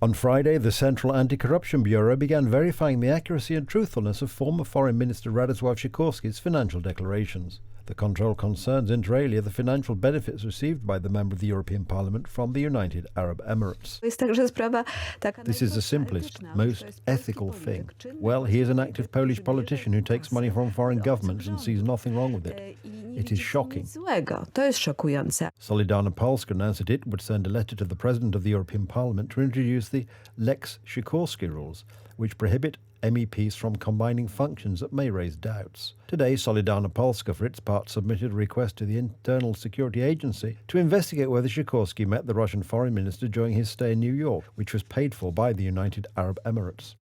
On Friday, the Central Anti-Corruption Bureau began verifying the accuracy and truthfulness of former Foreign Minister Radosław Sikorski's financial declarations. The control concerns, inter alia, the financial benefits received by the member of the European Parliament from the United Arab Emirates. This is the simplest, most ethical thing. Well, he is an active Polish politician who takes money from foreign governments and sees nothing wrong with it. It is shocking. Solidarna Polska announced that it would send a letter to the President of the European Parliament to introduce the Lex Sikorski rules, which prohibit MEPs from combining functions that may raise doubts. Today, Solidarna Polska, for its part, submitted a request to the Internal Security Agency to investigate whether Sikorski met the Russian foreign minister during his stay in New York, which was paid for by the United Arab Emirates.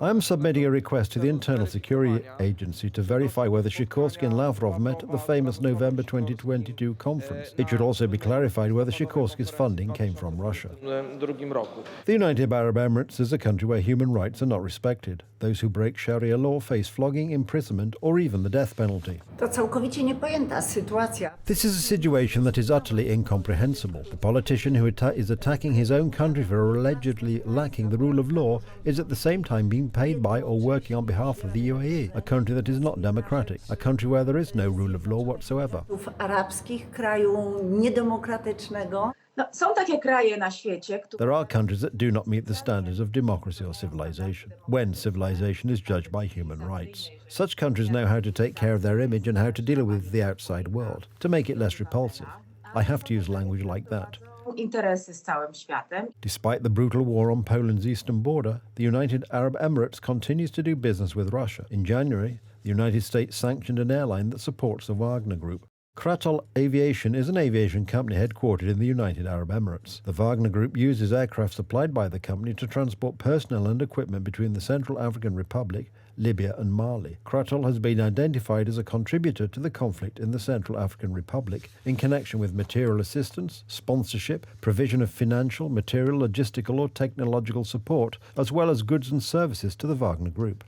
I am submitting a request to the Internal Security Agency to verify whether Sikorski and Lavrov met at the famous November 2022 conference. It should also be clarified whether Sikorski's funding came from Russia. The United Arab Emirates is a country where human rights are not respected. Those who break Sharia law face flogging, imprisonment, or even the death penalty. This is a situation that is utterly incomprehensible. The politician who is attacking his own country for allegedly lacking the rule of law is at the same time being paid by or working on behalf of the UAE, a country that is not democratic, a country where there is no rule of law whatsoever. There are countries that do not meet the standards of democracy or civilization, when civilization is judged by human rights. Such countries know how to take care of their image and how to deal with the outside world, to make it less repulsive. I have to use language like that. Despite the brutal war on Poland's eastern border, the United Arab Emirates continues to do business with Russia. In January, the United States sanctioned an airline that supports the Wagner Group. Kratal Aviation is an aviation company headquartered in the United Arab Emirates. The Wagner Group uses aircraft supplied by the company to transport personnel and equipment between the Central African Republic, Libya and Mali. Kratal has been identified as a contributor to the conflict in the Central African Republic in connection with material assistance, sponsorship, provision of financial, material, logistical or technological support, as well as goods and services to the Wagner Group.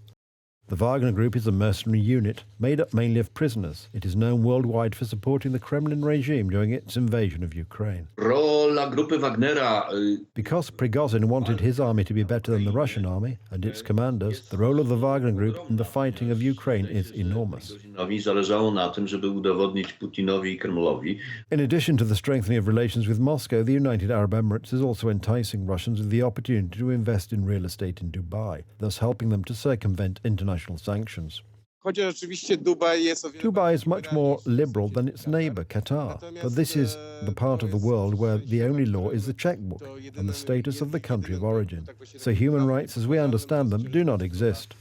The Wagner Group is a mercenary unit made up mainly of prisoners. It is known worldwide for supporting the Kremlin regime during its invasion of Ukraine. Because Prigozhin wanted his army to be better than the Russian army and its commanders, the role of the Wagner Group in the fighting of Ukraine is enormous. In addition to the strengthening of relations with Moscow, the United Arab Emirates is also enticing Russians with the opportunity to invest in real estate in Dubai, thus helping them to circumvent international sanctions. Dubai is much more liberal than its neighbour, Qatar, but this is the part of the world where the only law is the checkbook and the status of the country of origin. So human rights, as we understand them, do not exist.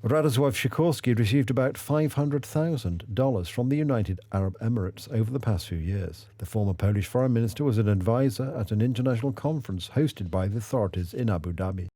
Radosław Sikorski received about $500,000 from the United Arab Emirates over the past few years. The former Polish foreign minister was an advisor at an international conference hosted by the authorities in Abu Dhabi.